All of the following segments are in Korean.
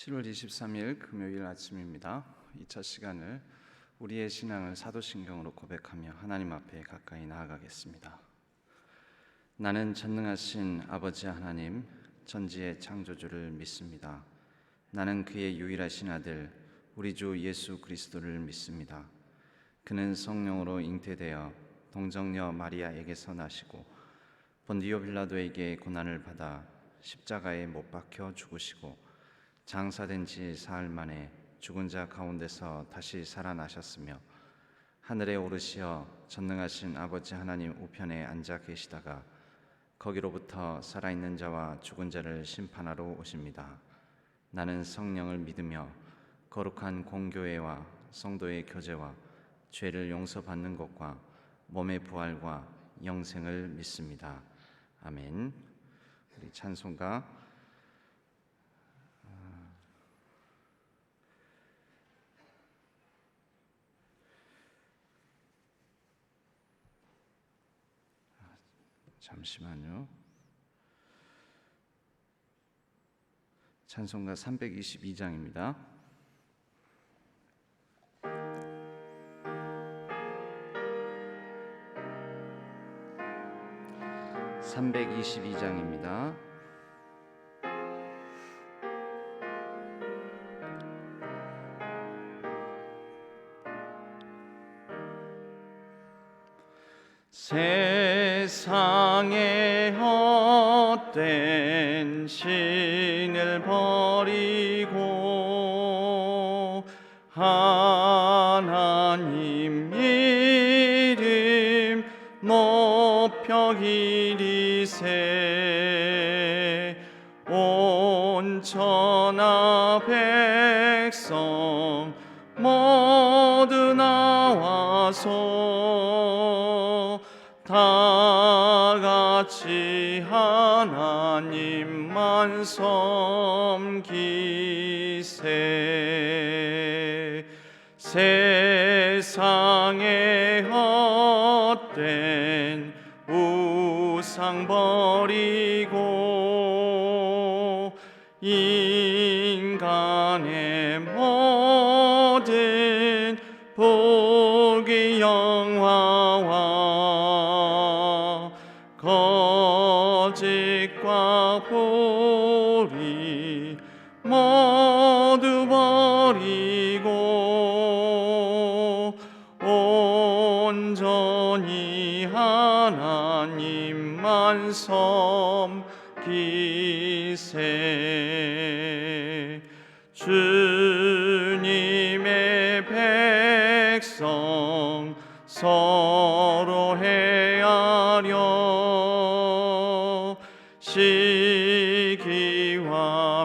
7월 23일 금요일 아침입니다. 이 첫 시간을 우리의 신앙을 사도신경으로 고백하며 하나님 앞에 가까이 나아가겠습니다. 나는 전능하신 아버지 하나님, 전지의 창조주를 믿습니다. 나는 그의 유일하신 아들, 우리 주 예수 그리스도를 믿습니다. 그는 성령으로 잉태되어 동정녀 마리아에게서 나시고 본디오 빌라도에게 고난을 받아 십자가에 못 박혀 죽으시고 장사된 지 사흘 만에 죽은 자 가운데서 다시 살아나셨으며 하늘에 오르시어 전능하신 아버지 하나님 우편에 앉아 계시다가 거기로부터 살아있는 자와 죽은 자를 심판하러 오십니다. 나는 성령을 믿으며 거룩한 공교회와 성도의 교제와 죄를 용서받는 것과 몸의 부활과 영생을 믿습니다. 아멘. 우리 찬송가 잠시만요. 찬송가 322장입니다. 세상의 헛된 신을 버리고 하나님 이름 높여 기리세. 온 천하 백성 모두 나와서 다같이 하나님만 섬기세. 세상의 헛된 우상 버리고 인간의 모든 복의 영화와 거짓과 불의 모두 버리고 온전히 하나님만 섬기세. 주님의 백성 서로 헤아려 시기와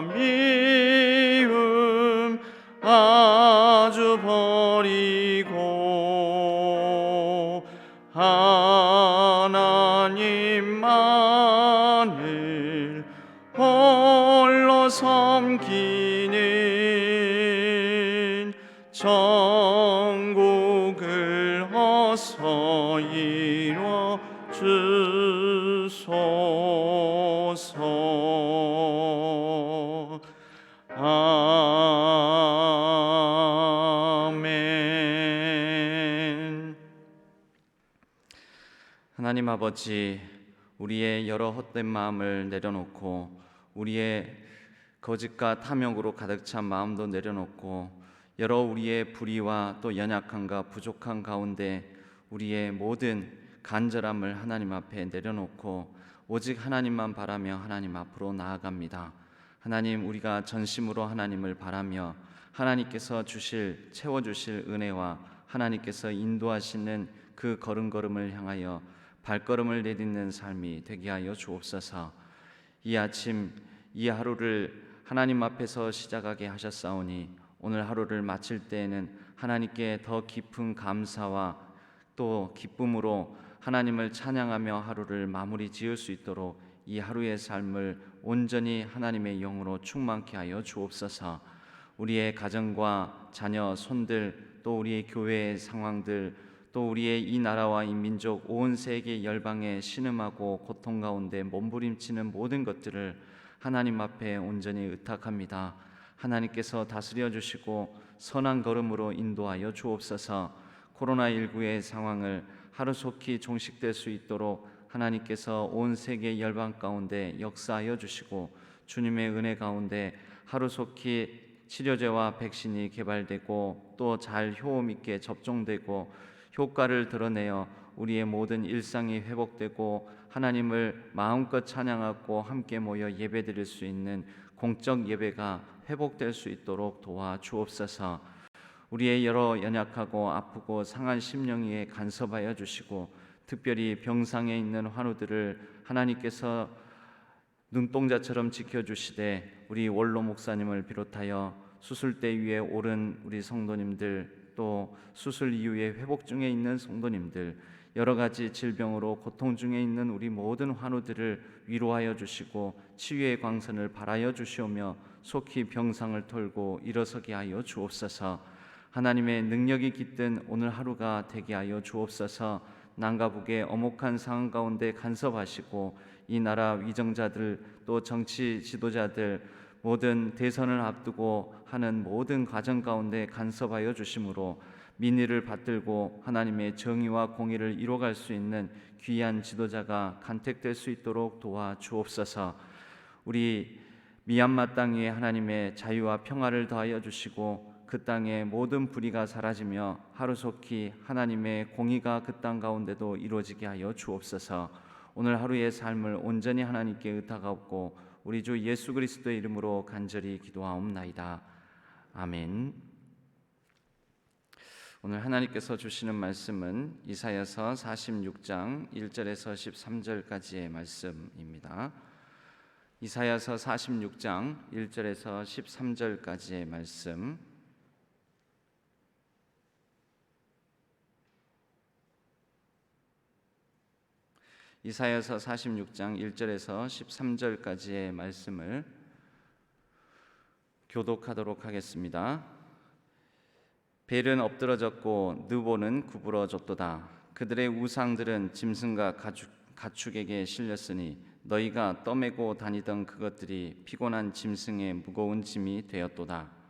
미움 아주 버리고 하나님만을 홀로 섬기는 천국을 어서 이뤄 주소서. 아멘. 하나님 아버지, 우리의 여러 헛된 마음을 내려놓고 우리의 거짓과 탐욕으로 가득 찬 마음도 내려놓고 여러 우리의 불의와 또 연약함과 부족한 가운데 우리의 모든 간절함을 하나님 앞에 내려놓고 오직 하나님만 바라며 하나님 앞으로 나아갑니다. 하나님, 우리가 전심으로 하나님을 바라며 하나님께서 채워주실 은혜와 하나님께서 인도하시는 그 걸음걸음을 향하여 발걸음을 내딛는 삶이 되게 하여 주옵소서. 이 아침 이 하루를 하나님 앞에서 시작하게 하셨사오니 오늘 하루를 마칠 때에는 하나님께 더 깊은 감사와 또 기쁨으로 하나님을 찬양하며 하루를 마무리 지을 수 있도록 이 하루의 삶을 온전히 하나님의 영으로 충만케 하여 주옵소서. 우리의 가정과 자녀, 손들, 또 우리의 교회의 상황들, 또 우리의 이 나라와 이 민족, 온 세계 열방에 신음하고 고통 가운데 몸부림치는 모든 것들을 하나님 앞에 온전히 의탁합니다. 하나님께서 다스려 주시고 선한 걸음으로 인도하여 주옵소서. 코로나19의 상황을 하루속히 종식될 수 있도록 하나님께서 온 세계 열방 가운데 역사하여 주시고 주님의 은혜 가운데 하루속히 치료제와 백신이 개발되고 또 잘 효험 있게 접종되고 효과를 드러내어 우리의 모든 일상이 회복되고 하나님을 마음껏 찬양하고 함께 모여 예배드릴 수 있는 공적 예배가 회복될 수 있도록 도와 주옵소서. 우리의 여러 연약하고 아프고 상한 심령 위에 간섭하여 주시고 특별히 병상에 있는 환우들을 하나님께서 눈동자처럼 지켜주시되 우리 원로 목사님을 비롯하여 수술대 위에 오른 우리 성도님들 또 수술 이후에 회복 중에 있는 성도님들 여러 가지 질병으로 고통 중에 있는 우리 모든 환우들을 위로하여 주시고 치유의 광선을 발하여 주시오며 속히 병상을 털고 일어서게 하여 주옵소서. 하나님의 능력이 깃든 오늘 하루가 되게 하여 주옵소서. 남과 북의 엄혹한 상황 가운데 간섭하시고 이 나라 위정자들 또 정치 지도자들 모든 대선을 앞두고 하는 모든 과정 가운데 간섭하여 주심으로 민의를 받들고 하나님의 정의와 공의를 이뤄갈 수 있는 귀한 지도자가 간택될 수 있도록 도와 주옵소서. 우리 미얀마 땅 위에 하나님의 자유와 평화를 더하여 주시고 그 땅의 모든 불의가 사라지며 하루속히 하나님의 공의가 그 땅 가운데도 이루어지게 하여 주옵소서. 오늘 하루의 삶을 온전히 하나님께 의탁하옵고 우리 주 예수 그리스도의 이름으로 간절히 기도하옵나이다. 아멘. 오늘 하나님께서 주시는 말씀은 이사야서 46장 1절에서 13절까지의 말씀입니다. 이사야서 46장 1절에서 13절까지의 말씀. 이사야서 46장 1절에서 13절까지의 말씀을 교독하도록 하겠습니다. 벨은 엎드러졌고 느보는 구부러졌도다. 그들의 우상들은 짐승과 가축에게 실렸으니 너희가 떠매고 다니던 그것들이 피곤한 짐승의 무거운 짐이 되었도다.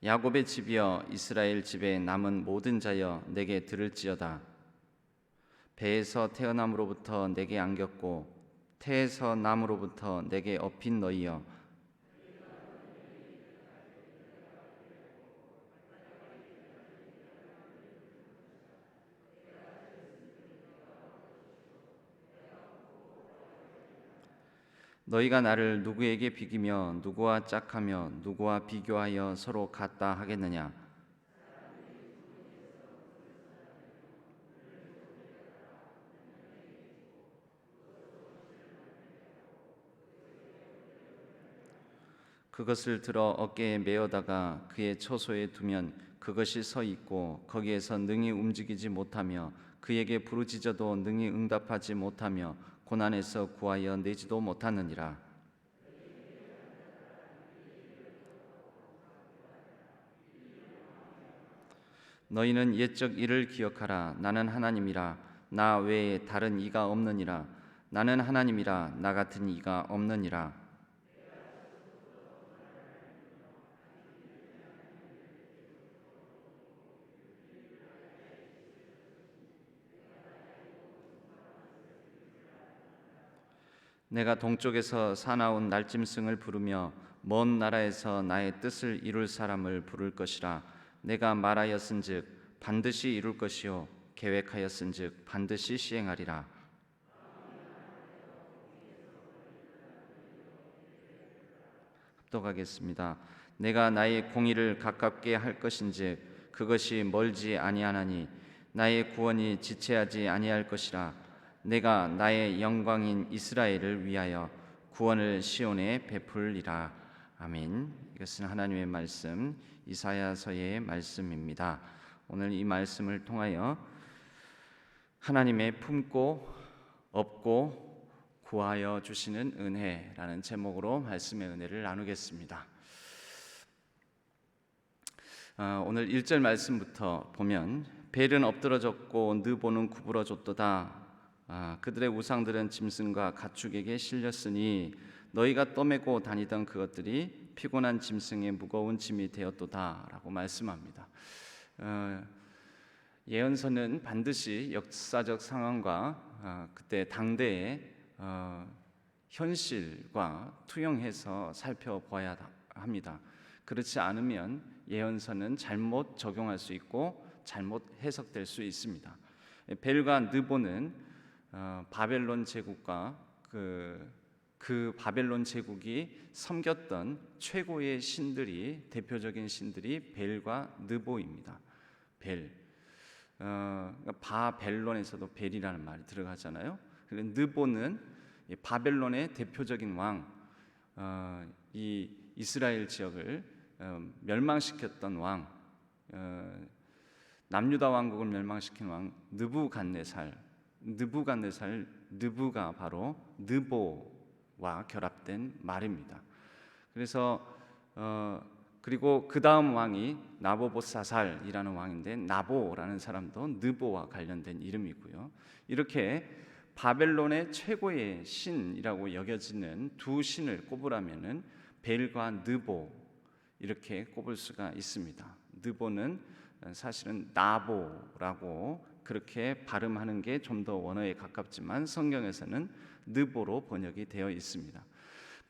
야곱의 집이여 이스라엘 집에 남은 모든 자여 내게 들을지어다. 배에서 태어남으로부터 내게 안겼고 태에서 남으로부터 내게 업힌 너희여 너희가 나를 누구에게 비기며 누구와 짝하며 누구와 비교하여 서로 같다 하겠느냐. 그것을 들어 어깨에 메어다가 그의 처소에 두면 그것이 서 있고 거기에서 능히 움직이지 못하며 그에게 부르짖어도 능히 응답하지 못하며 고난에서 구하여 내지도 못하느니라. 너희는 옛적 일을 기억하라. 나는 하나님이라. 나 외에 다른 이가 없느니라. 나는 하나님이라. 나 같은 이가 없느니라. 내가 동쪽에서 사나운 날짐승을 부르며 먼 나라에서 나의 뜻을 이룰 사람을 부를 것이라. 내가 말하였은즉 반드시 이룰 것이요 계획하였은즉 반드시 시행하리라. 합독하겠습니다. 내가 나의 공의를 가깝게 할 것인즉 그것이 멀지 아니하나니 나의 구원이 지체하지 아니할 것이라. 내가 나의 영광인 이스라엘을 위하여 구원을 시온에 베풀리라. 아멘. 이것은 하나님의 말씀 이사야서의 말씀입니다. 오늘 이 말씀을 통하여 하나님의 품고 업고 구하여 주시는 은혜라는 제목으로 말씀의 은혜를 나누겠습니다. 오늘 1절 말씀부터 보면 벨은 엎드러졌고 느보는 구부러졌도다. 그들의 우상들은 짐승과 가축에게 실렸으니 너희가 떠매고 다니던 그것들이 피곤한 짐승의 무거운 짐이 되었도다라고 말씀합니다. 예언서는 반드시 역사적 상황과 그때 당대의 현실과 투영해서 살펴봐야 합니다. 그렇지 않으면 예언서는 잘못 적용할 수 있고 잘못 해석될 수 있습니다. 벨과 느보는 바벨론 제국과 그 바벨론 제국이 섬겼던 최고의 신들이, 대표적인 신들이 벨과 느보입니다. 벨, 바벨론에서도 벨이라는 말이 들어가잖아요. 느보는 바벨론의 대표적인 왕, 이 이스라엘 지역을 멸망시켰던 왕, 남유다 왕국을 멸망시킨 왕 느부가 바로 느보와 결합된 말입니다. 그래서 그리고 그 다음 왕이 나보봇사살이라는 왕인데, 나보라는 사람도 느보와 관련된 이름이고요. 이렇게 바벨론의 최고의 신이라고 여겨지는 두 신을 꼽으라면은 벨과 느보 이렇게 꼽을 수가 있습니다. 느보는 사실은 나보라고 그렇게 발음하는 게 좀 더 원어에 가깝지만 성경에서는 느보로 번역이 되어 있습니다.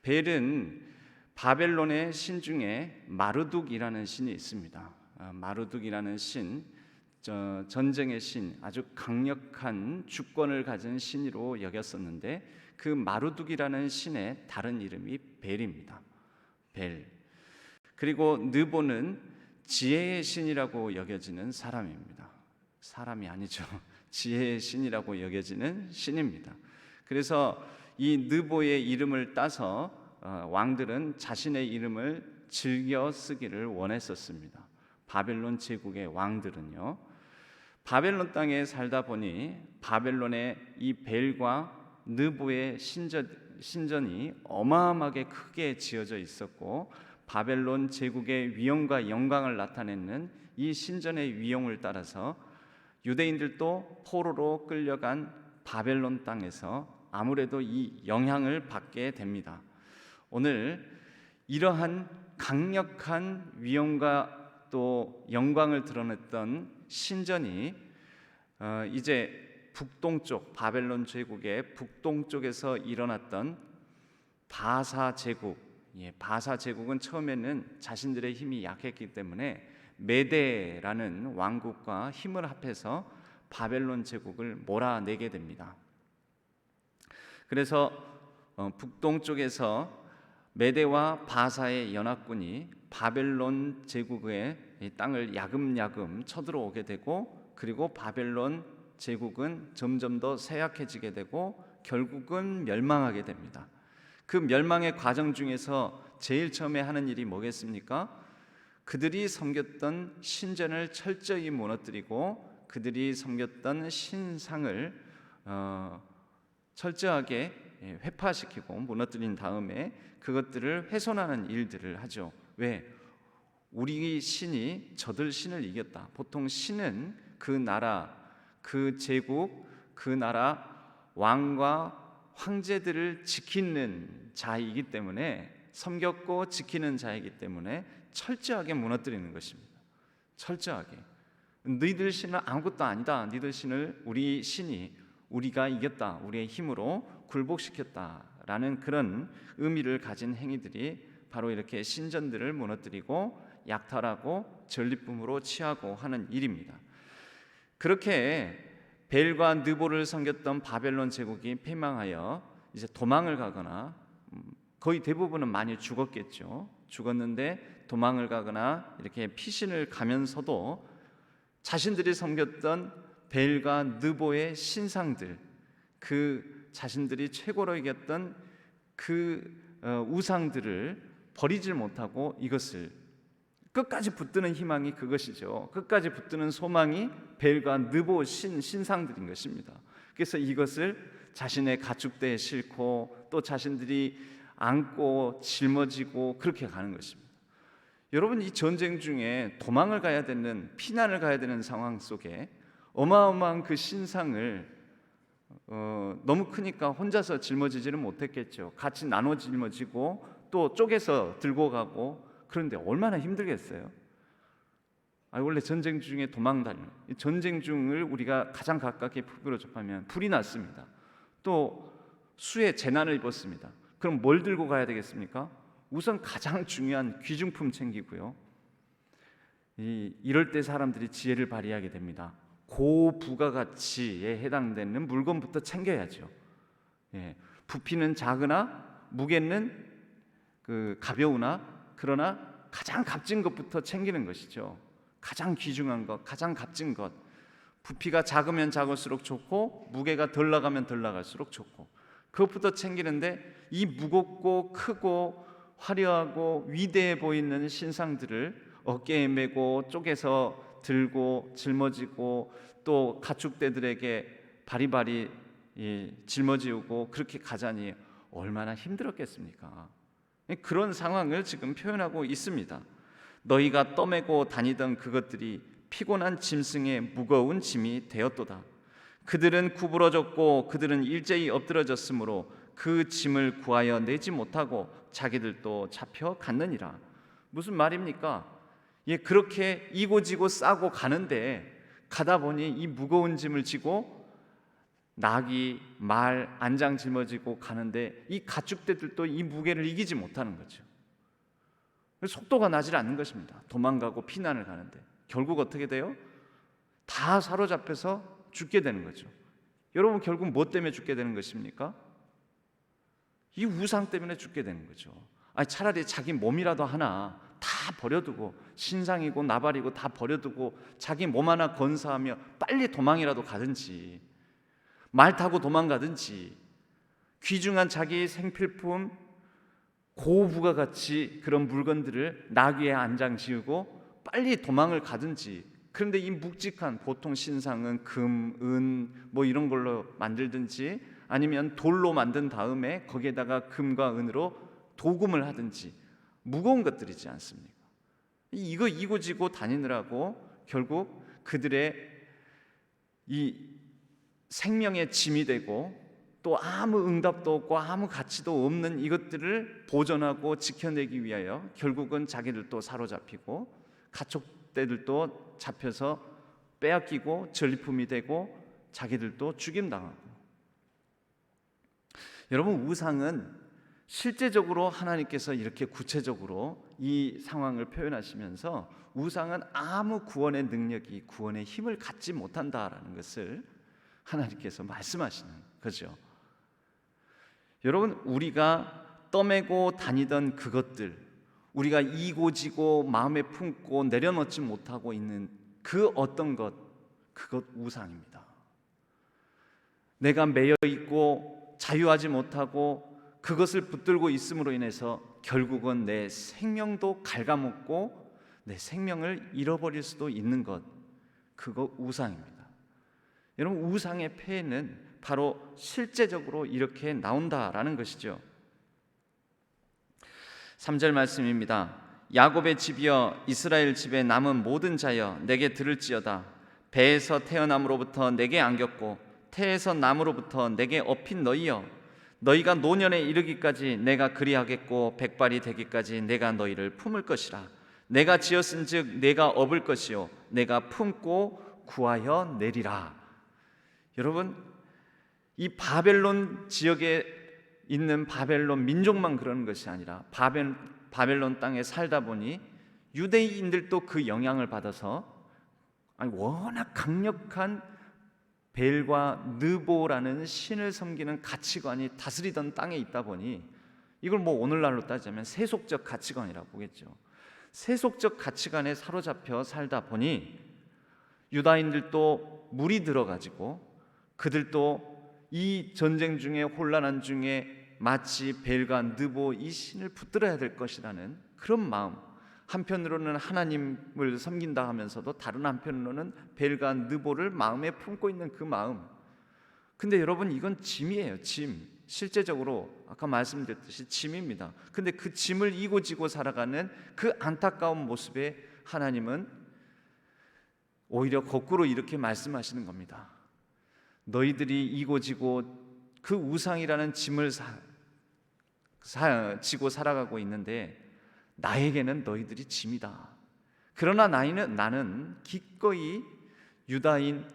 벨은 바벨론의 신 중에 마르둑이라는 신이 있습니다. 마르둑이라는 신, 전쟁의 신, 아주 강력한 주권을 가진 신으로 여겼었는데, 그 마르둑이라는 신의 다른 이름이 벨입니다. 벨. 그리고 느보는 지혜의 신이라고 여겨지는 사람입니다. 사람이 아니죠. 지혜의 신이라고 여겨지는 신입니다. 그래서 이 느보의 이름을 따서 왕들은 자신의 이름을 즐겨 쓰기를 원했었습니다. 바벨론 제국의 왕들은요. 바벨론 땅에 살다 보니 바벨론의 이 벨과 느보의 신전이 어마어마하게 크게 지어져 있었고, 바벨론 제국의 위엄과 영광을 나타내는 이 신전의 위용을 따라서 유대인들도 포로로 끌려간 바벨론 땅에서 아무래도 이 영향을 받게 됩니다. 오늘 이러한 강력한 위엄과 또 영광을 드러냈던 신전이 이제 북동쪽, 바벨론 제국의 북동쪽에서 일어났던 바사 제국, 바사 제국은 처음에는 자신들의 힘이 약했기 때문에 메데라는 왕국과 힘을 합해서 바벨론 제국을 몰아내게 됩니다. 그래서 북동쪽에서 메데와 바사의 연합군이 바벨론 제국의 땅을 야금야금 쳐들어오게 되고, 그리고 바벨론 제국은 점점 더 쇠약해지게 되고 결국은 멸망하게 됩니다. 그 멸망의 과정 중에서 제일 처음에 하는 일이 뭐겠습니까? 그들이 섬겼던 신전을 철저히 무너뜨리고 그들이 섬겼던 신상을 철저하게 회파시키고 무너뜨린 다음에 그것들을 훼손하는 일들을 하죠. 왜? 우리 신이 저들 신을 이겼다. 보통 신은 그 나라, 그 제국, 그 나라 왕과 황제들을 지키는 자이기 때문에, 섬겼고 지키는 자이기 때문에 철저하게 무너뜨리는 것입니다. 철저하게. 너희들 신은 아무것도 아니다. 너희들 신을 우리 신이, 우리가 이겼다, 우리의 힘으로 굴복시켰다라는 그런 의미를 가진 행위들이 바로 이렇게 신전들을 무너뜨리고 약탈하고 전리품으로 취하고 하는 일입니다. 그렇게 벨과 느보를 섬겼던 바벨론 제국이 패망하여 이제 도망을 가거나, 거의 대부분은 많이 죽었겠죠. 죽었는데 도망을 가거나 이렇게 피신을 가면서도 자신들이 섬겼던 벨과 느보의 신상들, 그 자신들이 최고로 여겼던 그 우상들을 버리질 못하고 이것을 끝까지 붙드는 희망이 그것이죠. 끝까지 붙드는 소망이 벨과 느보 신상들인 것입니다. 그래서 이것을 자신의 가축대에 싣고 또 자신들이 안고 짊어지고 그렇게 가는 것입니다. 여러분, 이 전쟁 중에 도망을 가야 되는, 피난을 가야 되는 상황 속에 어마어마한 그 신상을 너무 크니까 혼자서 짊어지지는 못했겠죠. 같이 나눠 짊어지고 또 쪼개서 들고 가고, 그런데 얼마나 힘들겠어요. 원래 전쟁 중에 도망 다니는, 전쟁 중을 우리가 가장 가깝게 비교로 접하면 불이 났습니다. 또 수해 재난을 입었습니다. 그럼 뭘 들고 가야 되겠습니까? 우선 가장 중요한 귀중품 챙기고요. 이럴 때 사람들이 지혜를 발휘하게 됩니다. 고부가가치에 해당되는 물건부터 챙겨야죠. 부피는 작으나 무게는 가벼우나, 그러나 가장 값진 것부터 챙기는 것이죠. 가장 귀중한 것, 가장 값진 것. 부피가 작으면 작을수록 좋고 무게가 덜 나가면 덜 나갈수록 좋고, 그것부터 챙기는데 이 무겁고 크고 화려하고 위대해 보이는 신상들을 어깨에 메고 쪼개서 들고 짊어지고, 또 가축대들에게 바리바리 짊어지고 그렇게 가자니 얼마나 힘들었겠습니까? 그런 상황을 지금 표현하고 있습니다. 너희가 떠매고 다니던 그것들이 피곤한 짐승의 무거운 짐이 되었도다. 그들은 구부러졌고 그들은 일제히 엎드러졌으므로 그 짐을 구하여 내지 못하고 자기들도 잡혀 갔느니라. 무슨 말입니까? 그렇게 이고지고 싸고 가는데, 가다 보니 이 무거운 짐을 지고 나귀, 말, 안장 짊어지고 가는데 이 가축대들도 이 무게를 이기지 못하는 거죠. 속도가 나질 않는 것입니다. 도망가고 피난을 가는데 결국 어떻게 돼요? 다 사로잡혀서 죽게 되는 거죠. 여러분, 결국 뭐 때문에 죽게 되는 것입니까? 이 우상 때문에 죽게 되는 거죠. 차라리 자기 몸이라도 하나 다 버려두고, 신상이고 나발이고 다 버려두고 자기 몸 하나 건사하며 빨리 도망이라도 가든지, 말 타고 도망가든지, 귀중한 자기 생필품 고부가가치 그런 물건들을 나귀에 안장 지우고 빨리 도망을 가든지. 그런데 이 묵직한, 보통 신상은 금, 은 뭐 이런 걸로 만들든지, 아니면 돌로 만든 다음에 거기에다가 금과 은으로 도금을 하든지, 무거운 것들이지 않습니까? 이거 이고지고 다니느라고 결국 그들의 이 생명의 짐이 되고, 또 아무 응답도 없고 아무 가치도 없는 이것들을 보존하고 지켜내기 위하여 결국은 자기들도 사로잡히고 가축대들도 잡혀서 빼앗기고 전리품이 되고 자기들도 죽임당하고. 여러분, 우상은 실제적으로 하나님께서 이렇게 구체적으로 이 상황을 표현하시면서 우상은 아무 구원의 능력이, 구원의 힘을 갖지 못한다라는 것을 하나님께서 말씀하시는 거죠. 여러분, 우리가 떠매고 다니던 그것들, 우리가 이고지고 마음에 품고 내려놓지 못하고 있는 그 어떤 것, 그것 우상입니다. 내가 매여 있고 자유하지 못하고 그것을 붙들고 있음으로 인해서 결국은 내 생명도 갉아먹고 내 생명을 잃어버릴 수도 있는 것, 그거 우상입니다. 여러분, 우상의 폐해는 바로 실제적으로 이렇게 나온다라는 것이죠. 3절 말씀입니다. 야곱의 집이여, 이스라엘 집에 남은 모든 자여, 내게 들을지어다. 배에서 태어남으로부터 내게 안겼고 태에서 남으로부터 내게 업힌 너희여, 너희가 노년에 이르기까지 내가 그리하겠고 백발이 되기까지 내가 너희를 품을 것이라. 내가 지었은즉 내가 업을 것이요 내가 품고 구하여 내리라. 여러분, 이 바벨론 지역에 있는 바벨론 민족만 그러는 것이 아니라 바벨론 땅에 살다 보니 유대인들도 그 영향을 받아서 워낙 강력한 벨과 느보라는 신을 섬기는 가치관이 다스리던 땅에 있다 보니, 이걸 뭐 오늘날로 따지자면 세속적 가치관이라고 보겠죠. 세속적 가치관에 사로잡혀 살다 보니 유다인들도 물이 들어가지고 그들도 이 전쟁 중에, 혼란한 중에 마치 벨과 느보 이 신을 붙들어야 될 것이라는 그런 마음, 한편으로는 하나님을 섬긴다 하면서도 다른 한편으로는 벨과 느보를 마음에 품고 있는 그 마음. 근데 여러분, 이건 짐이에요. 짐. 실제적으로 아까 말씀드렸듯이 짐입니다. 근데 그 짐을 이고지고 살아가는 그 안타까운 모습에 하나님은 오히려 거꾸로 이렇게 말씀하시는 겁니다. 너희들이 이고지고 그 우상이라는 짐을 지고 살아가고 있는데 나에게는 너희들이 짐이다. 그러나 나는 기꺼이 유다인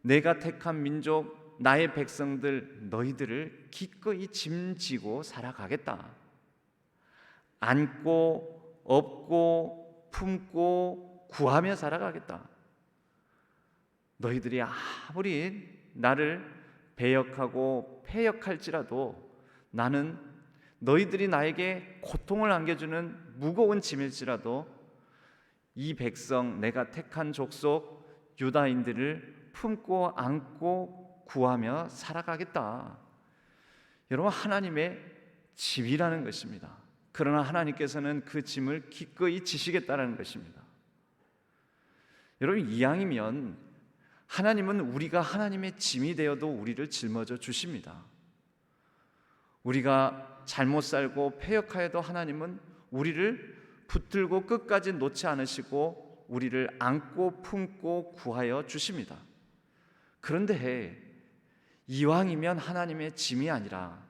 내가 택한 민족 나의 백성들 너희들을 기꺼이 짐지고 살아가겠다. 안고 업고 품고 구하며 살아가겠다. 너희들이 아무리 나를 배역하고 패역할지라도 나는 너희들이 나에게 고통을 안겨주는 무거운 짐일지라도 이 백성 내가 택한 족속 유다인들을 품고 안고 구하며 살아가겠다. 여러분, 하나님의 짐이라는 것입니다. 그러나 하나님께서는 그 짐을 기꺼이 지시겠다는 것입니다. 여러분, 이왕이면 하나님은 우리가 하나님의 짐이 되어도 우리를 짊어져 주십니다. 우리가 잘못 살고 패역하여도 하나님은 우리를 붙들고 끝까지 놓지 않으시고 우리를 안고 품고 구하여 주십니다. 그런데 이왕이면 하나님의 짐이 아니라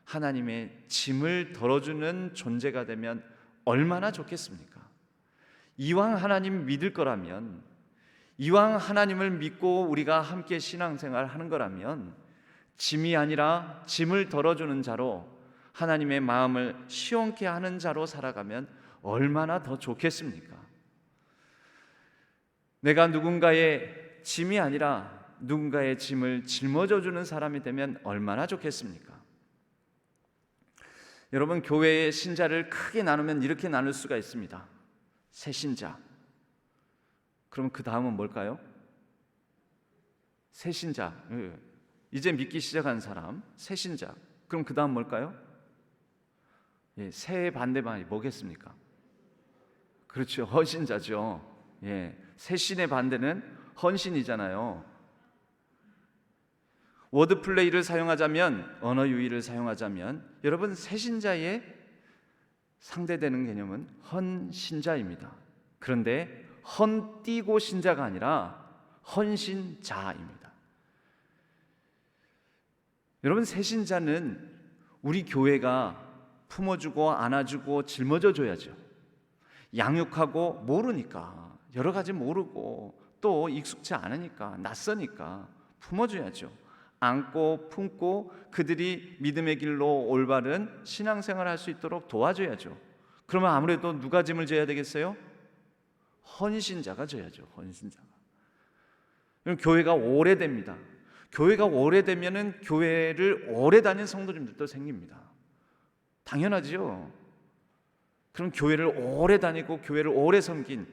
하나님의 짐을 덜어주는 존재가 되면 얼마나 좋겠습니까? 이왕 하나님 믿을 거라면, 이왕 하나님을 믿고 우리가 함께 신앙생활 하는 거라면 짐이 아니라 짐을 덜어주는 자로, 하나님의 마음을 시원케 하는 자로 살아가면 얼마나 더 좋겠습니까? 내가 누군가의 짐이 아니라 누군가의 짐을 짊어져 주는 사람이 되면 얼마나 좋겠습니까? 여러분, 교회의 신자를 크게 나누면 이렇게 나눌 수가 있습니다. 새신자. 그럼 그 다음은 뭘까요? 새신자. 이제 믿기 시작한 사람, 새신자. 그럼 그 다음 뭘까요? 새의 반대말이 뭐겠습니까? 그렇죠, 헌신자죠. 새신의 반대는 헌신이잖아요. 워드플레이를 사용하자면, 언어 유희를 사용하자면, 여러분, 새신자의 상대되는 개념은 헌신자입니다. 그런데 헌띠고 신자가 아니라 헌신자입니다. 여러분, 새신자는 우리 교회가 품어주고 안아주고 짊어져 줘야죠. 양육하고 모르니까, 여러 가지 모르고 또 익숙치 않으니까, 낯서니까 품어줘야죠. 안고 품고 그들이 믿음의 길로 올바른 신앙생활을 할 수 있도록 도와줘야죠. 그러면 아무래도 누가 짐을 져야 되겠어요? 헌신자가 져야죠. 헌신자가. 그럼 교회가 오래됩니다. 교회가 오래되면은 교회를 오래 다닌 성도님들도 생깁니다. 당연하죠. 그럼 교회를 오래 다니고 교회를 오래 섬긴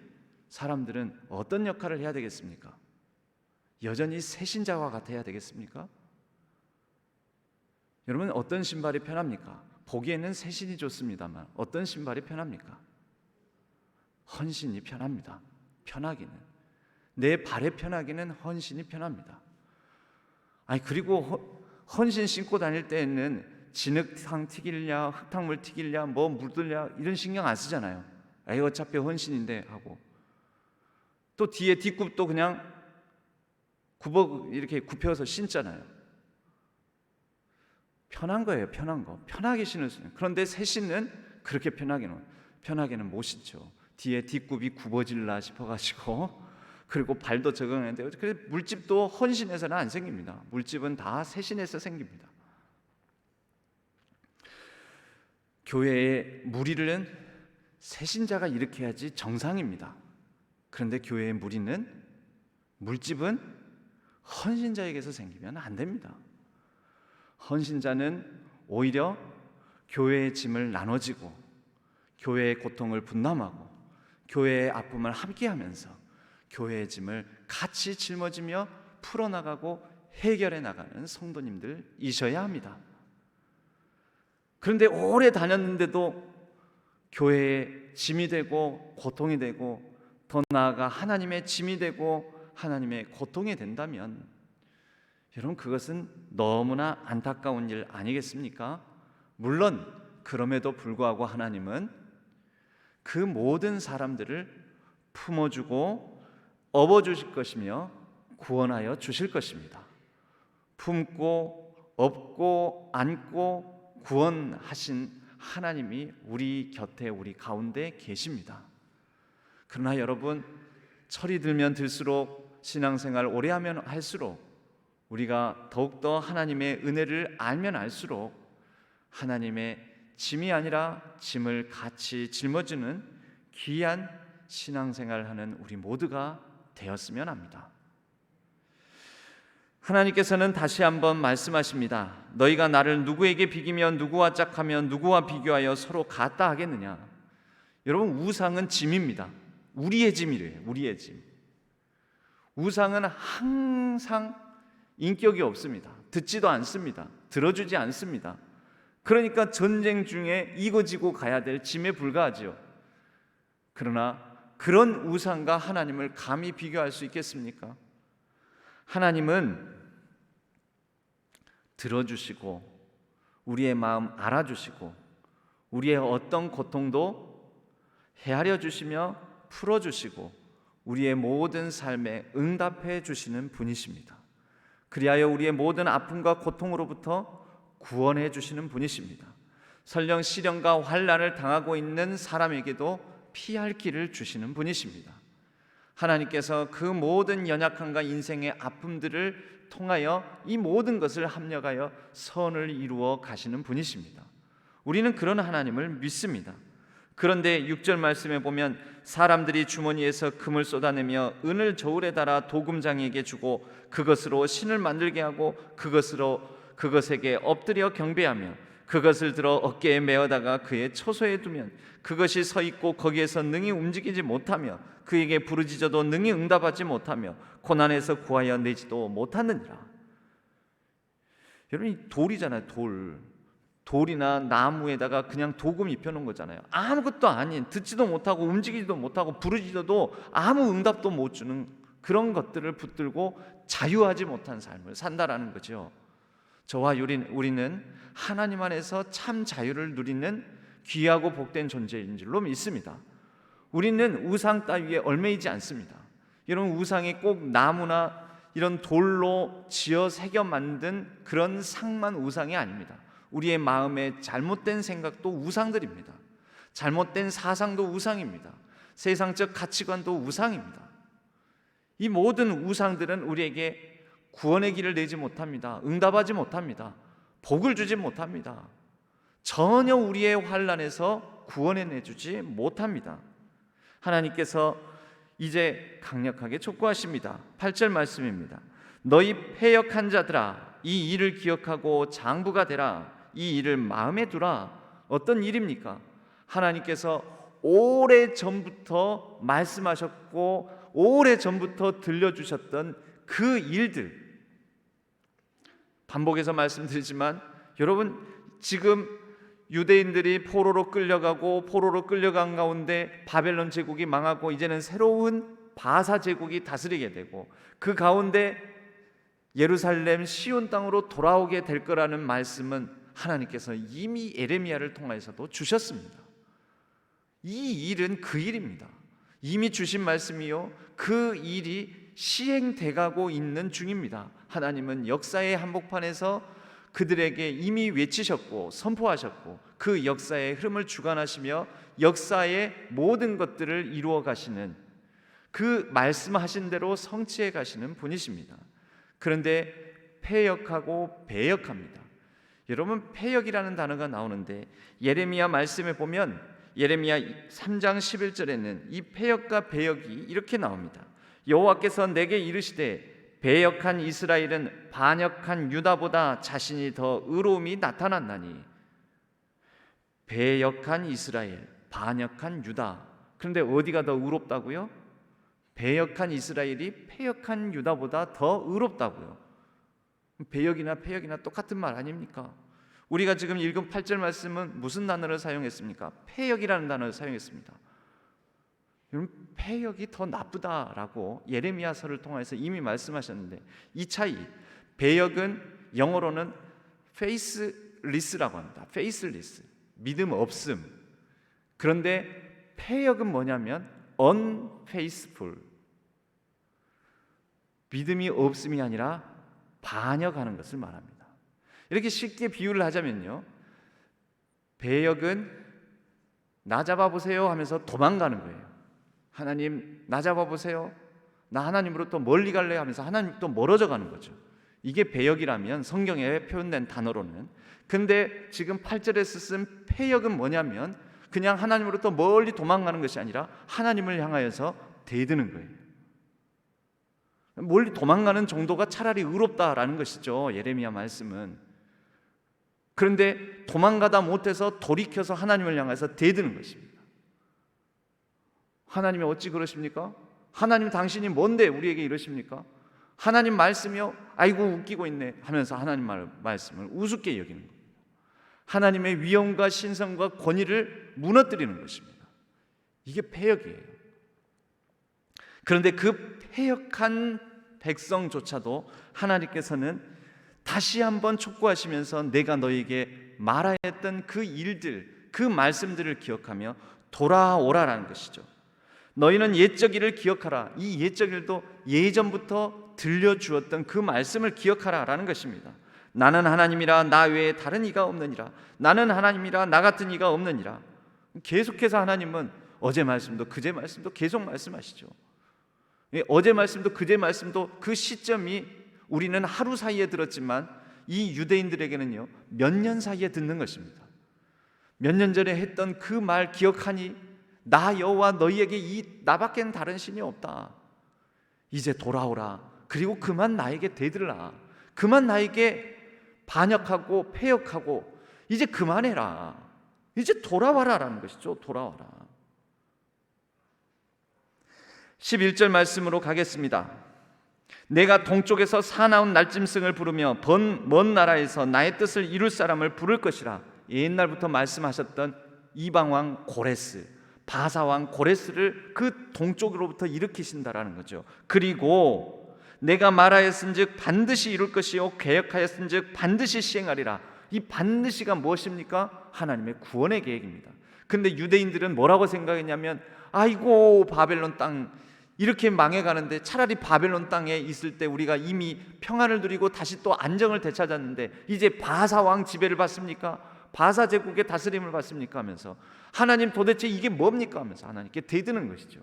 사람들은 어떤 역할을 해야 되겠습니까? 여전히 새신자와 같아야 되겠습니까? 여러분, 어떤 신발이 편합니까? 보기에는 새신이 좋습니다만 어떤 신발이 편합니까? 헌신이 편합니다. 편하기는, 내 발에 편하기는 헌신이 편합니다. 그리고 헌신 신고 다닐 때에는 진흙탕 튀길랴, 흙탕물 튀길랴, 뭐 묻을랴 이런 신경 안 쓰잖아요. 어차피 헌신인데 하고, 또 뒤에 뒷굽도 그냥 이렇게 굽혀서 신잖아요. 편한 거예요. 편한 거. 편하게 신을 수 있는. 그런데 새 신은 그렇게 편하게는 못 신죠. 뒤에 뒷굽이 굽어질라 싶어가지고, 그리고 발도 적응하는데, 그래서 물집도 헌신에서는 안 생깁니다. 물집은 다 새 신에서 생깁니다. 교회의 무리는 새신자가 일으켜야지 정상입니다. 그런데 교회의 물집은 헌신자에게서 생기면 안 됩니다. 헌신자는 오히려 교회의 짐을 나눠지고 교회의 고통을 분담하고 교회의 아픔을 함께하면서 교회의 짐을 같이 짊어지며 풀어나가고 해결해 나가는 성도님들이셔야 합니다. 그런데 오래 다녔는데도 교회의 짐이 되고 고통이 되고, 더 나아가 하나님의 짐이 되고 하나님의 고통이 된다면, 여러분, 그것은 너무나 안타까운 일 아니겠습니까? 물론 그럼에도 불구하고 하나님은 그 모든 사람들을 품어주고 업어주실 것이며 구원하여 주실 것입니다. 품고 업고 안고 구원하신 하나님이 우리 곁에 우리 가운데 계십니다. 그러나 여러분, 철이 들면 들수록 신앙생활 오래 하면 할수록 우리가 더욱더 하나님의 은혜를 알면 알수록 하나님의 짐이 아니라 짐을 같이 짊어지는 귀한 신앙생활을 하는 우리 모두가 되었으면 합니다. 하나님께서는 다시 한번 말씀하십니다. 너희가 나를 누구에게 비기면 누구와 짝하면 누구와 비교하여 서로 같다 하겠느냐. 여러분, 우상은 짐입니다. 우리의 짐이래요. 우리의 짐. 우상은 항상 인격이 없습니다. 듣지도 않습니다. 들어주지 않습니다. 그러니까 전쟁 중에 이거지고 가야 될 짐에 불과하지요. 그러나 그런 우상과 하나님을 감히 비교할 수 있겠습니까? 하나님은 들어주시고 우리의 마음 알아주시고 우리의 어떤 고통도 헤아려 주시며 풀어주시고 우리의 모든 삶에 응답해 주시는 분이십니다. 그리하여 우리의 모든 아픔과 고통으로부터 구원해 주시는 분이십니다. 설령 시련과 환난을 당하고 있는 사람에게도 피할 길을 주시는 분이십니다. 하나님께서 그 모든 연약함과 인생의 아픔들을 통하여 이 모든 것을 합력하여 선을 이루어 가시는 분이십니다. 우리는 그런 하나님을 믿습니다. 그런데 6절 말씀에 보면 사람들이 주머니에서 금을 쏟아내며 은을 저울에 달아 도금장에게 주고 그것으로 신을 만들게 하고 그것에게 엎드려 경배하며 그것을 들어 어깨에 메어다가 그의 처소에 두면 그것이 서 있고 거기에서 능히 움직이지 못하며 그에게 부르짖어도 능히 응답하지 못하며 고난에서 구하여 내지도 못하느니라. 여러분, 이 돌이잖아요. 돌이나 나무에다가 그냥 도금 입혀놓은 거잖아요. 아무것도 아닌, 듣지도 못하고 움직이지도 못하고 부르짖어도 아무 응답도 못 주는 그런 것들을 붙들고 자유하지 못한 삶을 산다라는 거죠. 저와 우리는 하나님 안에서 참 자유를 누리는 귀하고 복된 존재인 줄로 믿습니다. 우리는 우상 따위에 얽매이지 않습니다. 여러분, 우상이 꼭 나무나 이런 돌로 지어 새겨 만든 그런 상만 우상이 아닙니다. 우리의 마음에 잘못된 생각도 우상들입니다. 잘못된 사상도 우상입니다. 세상적 가치관도 우상입니다. 이 모든 우상들은 우리에게 구원의 길을 내지 못합니다. 응답하지 못합니다. 복을 주지 못합니다. 전혀 우리의 환난에서 구원해 내주지 못합니다. 하나님께서 이제 강력하게 촉구하십니다. 8절 말씀입니다. 너희 패역한 자들아, 이 일을 기억하고 장부가 되라. 이 일을 마음에 두라. 어떤 일입니까? 하나님께서 오래전부터 말씀하셨고 오래전부터 들려주셨던 그 일들, 반복해서 말씀드리지만 여러분, 지금 유대인들이 포로로 끌려간 가운데 바벨론 제국이 망하고 이제는 새로운 바사 제국이 다스리게 되고 그 가운데 예루살렘 시온 땅으로 돌아오게 될 거라는 말씀은 하나님께서 이미 예레미야를 통해서도 주셨습니다. 이 일은 그 일입니다. 이미 주신 말씀이요, 그 일이 시행돼가고 있는 중입니다. 하나님은 역사의 한복판에서 그들에게 이미 외치셨고 선포하셨고 그 역사의 흐름을 주관하시며 역사의 모든 것들을 이루어 가시는, 그 말씀하신 대로 성취해 가시는 분이십니다. 그런데 패역하고 배역합니다. 여러분, 패역이라는 단어가 나오는데 예레미야 말씀에 보면 예레미야 3장 11절에는 이 패역과 배역이 이렇게 나옵니다. 여호와께서 내게 이르시되 배역한 이스라엘은 반역한 유다보다 자신이 더 의로움이 나타났나니. 배역한 이스라엘, 반역한 유다. 그런데 어디가 더 의롭다고요? 배역한 이스라엘이 패역한 유다보다 더 의롭다고요. 배역이나 패역이나 똑같은 말 아닙니까? 우리가 지금 읽은 8절 말씀은 무슨 단어를 사용했습니까? 패역이라는 단어를 사용했습니다. 여러분, 패역이 더 나쁘다라고 예레미야서를 통해서 이미 말씀하셨는데, 이 차이, 배역은 영어로는 faithless라고 합니다. faithless, 믿음 없음. 그런데 패역은 뭐냐면 unfaithful, 믿음이 없음이 아니라 반역하는 것을 말합니다. 이렇게 쉽게 비유를 하자면요, 배역은 나 잡아보세요 하면서 도망가는 거예요. 하나님 나 잡아보세요, 나 하나님으로부터 멀리 갈래요 하면서 하나님부터 멀어져 가는 거죠. 이게 배역이라면 성경에 표현된 단어로는. 근데 지금 8절에서 쓴 패역은 뭐냐면 그냥 하나님으로부터 멀리 도망가는 것이 아니라 하나님을 향하여서 대드는 거예요. 멀리 도망가는 정도가 차라리 의롭다라는 것이죠, 예레미야 말씀은. 그런데 도망가다 못해서 돌이켜서 하나님을 향해서 대드는 것입니다. 하나님이 어찌 그러십니까? 하나님 당신이 뭔데 우리에게 이러십니까? 하나님 말씀이요? 아이고 웃기고 있네 하면서 하나님 말씀을 우습게 여기는 겁니다. 하나님의 위엄과 신성과 권위를 무너뜨리는 것입니다. 이게 패역이에요. 그런데 그 패역한 백성조차도 하나님께서는 다시 한번 촉구하시면서 내가 너에게 말하여 했던 그 일들, 그 말씀들을 기억하며 돌아오라라는 것이죠. 너희는 옛적 일을 기억하라. 이 옛적 일도 예전부터 들려주었던 그 말씀을 기억하라라는 것입니다. 나는 하나님이라 나 외에 다른 이가 없느니라. 나는 하나님이라 나 같은 이가 없느니라. 계속해서 하나님은 어제 말씀도 그제 말씀도 계속 말씀하시죠. 어제 말씀도 그제 말씀도 그 시점이 우리는 하루 사이에 들었지만 이 유대인들에게는요 몇 년 사이에 듣는 것입니다. 몇 년 전에 했던 그 말 기억하니? 나 여호와 너희에게 이 나밖에는 다른 신이 없다. 이제 돌아오라. 그리고 그만 나에게 대들라. 그만 나에게 반역하고 패역하고 이제 그만해라. 이제 돌아와라라는 것이죠. 돌아와라. 11절 말씀으로 가겠습니다. 내가 동쪽에서 사나운 날짐승을 부르며 먼 나라에서 나의 뜻을 이룰 사람을 부를 것이라. 옛날부터 말씀하셨던 이방왕 고레스, 바사왕 고레스를 그 동쪽으로부터 일으키신다라는 거죠. 그리고 내가 말하였은즉 반드시 이룰 것이요 계획하였은즉 반드시 시행하리라. 이 반드시가 무엇입니까? 하나님의 구원의 계획입니다. 근데 유대인들은 뭐라고 생각했냐면 아이고 바벨론 땅 이렇게 망해가는데 차라리 바벨론 땅에 있을 때 우리가 이미 평안을 누리고 다시 또 안정을 되찾았는데 이제 바사왕 지배를 받습니까? 바사 제국의 다스림을 받습니까? 하면서 하나님 도대체 이게 뭡니까? 하면서 하나님께 대드는 것이죠.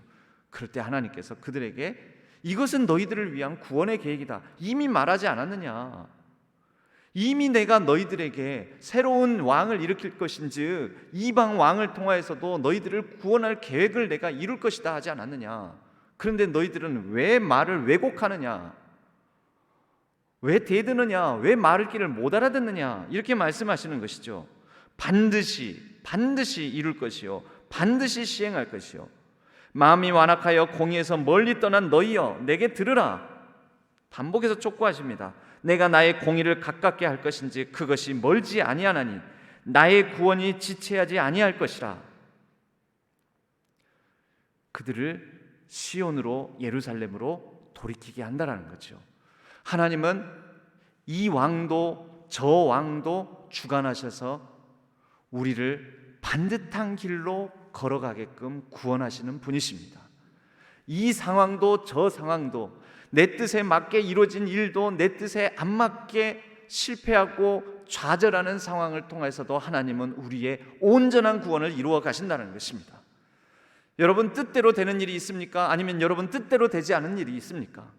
그럴 때 하나님께서 그들에게 이것은 너희들을 위한 구원의 계획이다. 이미 말하지 않았느냐? 이미 내가 너희들에게 새로운 왕을 일으킬 것인즉 이방 왕을 통하여서도 너희들을 구원할 계획을 내가 이룰 것이다 하지 않았느냐? 그런데 너희들은 왜 말을 왜곡하느냐? 왜 대드느냐? 왜 말을 길을 못 알아듣느냐? 이렇게 말씀하시는 것이죠. 반드시 이룰 것이요 반드시 시행할 것이요 마음이 완악하여 공의에서 멀리 떠난 너희여 내게 들으라. 반복해서 촉구하십니다. 내가 나의 공의를 가깝게 할 것인지 그것이 멀지 아니하나니 나의 구원이 지체하지 아니할 것이라. 그들을 시온으로 예루살렘으로 돌이키게 한다라는 거죠. 하나님은 이 왕도 저 왕도 주관하셔서 우리를 반듯한 길로 걸어가게끔 구원하시는 분이십니다. 이 상황도 저 상황도 내 뜻에 맞게 이루어진 일도 내 뜻에 안 맞게 실패하고 좌절하는 상황을 통해서도 하나님은 우리의 온전한 구원을 이루어 가신다는 것입니다. 여러분 뜻대로 되는 일이 있습니까? 아니면 여러분 뜻대로 되지 않은 일이 있습니까?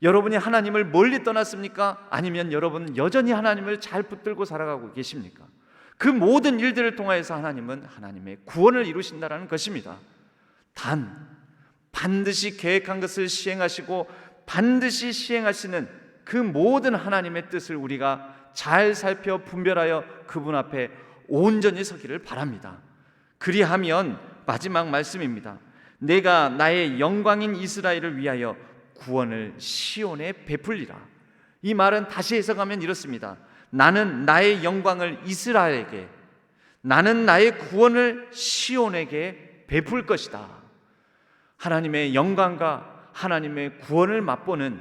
여러분이 하나님을 멀리 떠났습니까? 아니면 여러분 여전히 하나님을 잘 붙들고 살아가고 계십니까? 그 모든 일들을 통하여서 하나님은 하나님의 구원을 이루신다는 것입니다. 단 반드시 계획한 것을 시행하시고 반드시 시행하시는 그 모든 하나님의 뜻을 우리가 잘 살펴 분별하여 그분 앞에 온전히 서기를 바랍니다. 그리하면 마지막 말씀입니다. 내가 나의 영광인 이스라엘을 위하여 구원을 시온에 베풀리라. 이 말은 다시 해석하면 이렇습니다. 나는 나의 영광을 이스라엘에게, 나는 나의 구원을 시온에게 베풀 것이다. 하나님의 영광과 하나님의 구원을 맛보는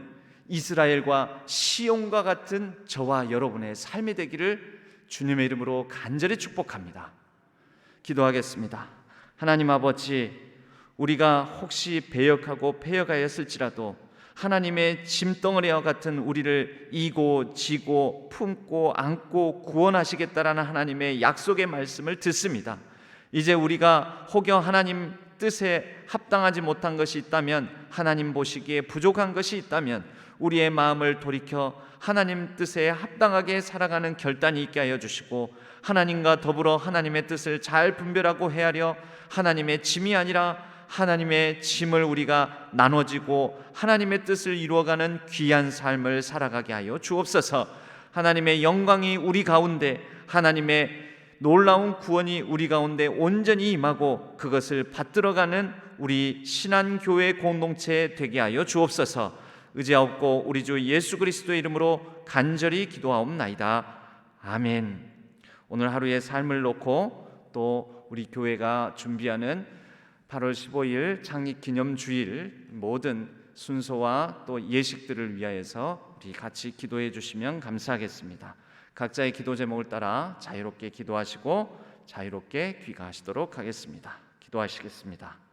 이스라엘과 시온과 같은 저와 여러분의 삶이 되기를 주님의 이름으로 간절히 축복합니다. 기도하겠습니다. 하나님 아버지, 우리가 혹시 배역하고 패역하였을지라도 하나님의 짐덩어리와 같은 우리를 이고 지고 품고 안고 구원하시겠다라는 하나님의 약속의 말씀을 듣습니다. 이제 우리가 혹여 하나님 뜻에 합당하지 못한 것이 있다면, 하나님 보시기에 부족한 것이 있다면 우리의 마음을 돌이켜 하나님 뜻에 합당하게 살아가는 결단이 있게 하여 주시고, 하나님과 더불어 하나님의 뜻을 잘 분별하고 헤아려 하나님의 짐이 아니라 하나님의 짐을 우리가 나눠지고 하나님의 뜻을 이루어가는 귀한 삶을 살아가게 하여 주옵소서. 하나님의 영광이 우리 가운데, 하나님의 놀라운 구원이 우리 가운데 온전히 임하고 그것을 받들어가는 우리 신한교회 공동체 되게 하여 주옵소서. 의지하옵고 우리 주 예수 그리스도의 이름으로 간절히 기도하옵나이다. 아멘. 오늘 하루의 삶을 놓고 또 우리 교회가 준비하는 8월 15일 창립기념주일 모든 순서와 또 예식들을 위하여서 우리 같이 기도해 주시면 감사하겠습니다. 각자의 기도 제목을 따라 자유롭게 기도하시고 자유롭게 귀가하시도록 하겠습니다. 기도하시겠습니다.